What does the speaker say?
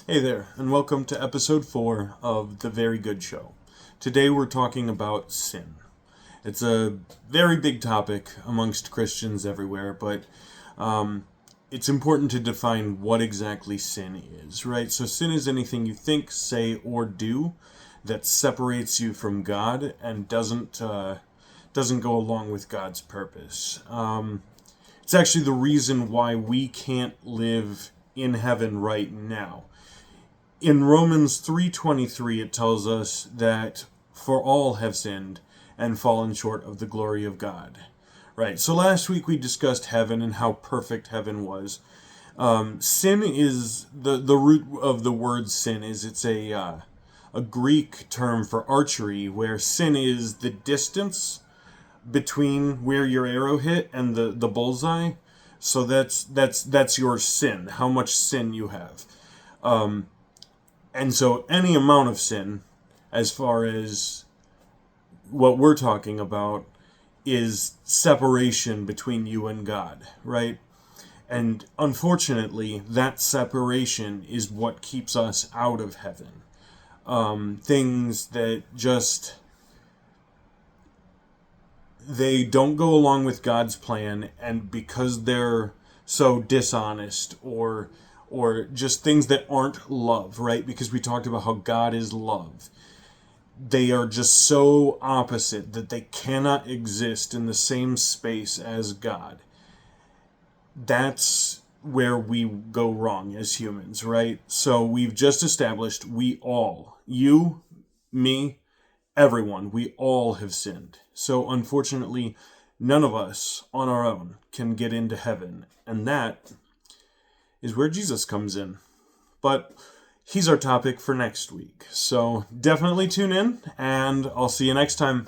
Hey there, and welcome to episode 4 of The Very Good Show. Today we're talking about sin. It's a very big topic amongst Christians everywhere, but it's important to define what exactly sin is, right? So sin is anything you think, say, or do that separates you from God and doesn't go along with God's purpose. It's actually the reason why we can't live in heaven right now. In Romans 3:23 it tells us that for all have sinned and fallen short of the glory of God. Right. So last week we discussed heaven and how perfect heaven was. Sin is the root of the word sin is it's a Greek term for archery, where sin is the distance between where your arrow hit and the bullseye. So that's your sin, how much sin you have. And so any amount of sin, as far as what we're talking about, is separation between you and God, right? And unfortunately, that separation is what keeps us out of heaven. Things that just, they don't go along with God's plan, and because they're so dishonest or just things that aren't love, right? Because we talked about how God is love. They are just so opposite that they cannot exist in the same space as God. That's where we go wrong as humans, right? So we've just established we all, you, me, everyone, we all have sinned. So unfortunately, none of us on our own can get into heaven. And that is where Jesus comes in. But he's our topic for next week. So definitely tune in, and I'll see you next time.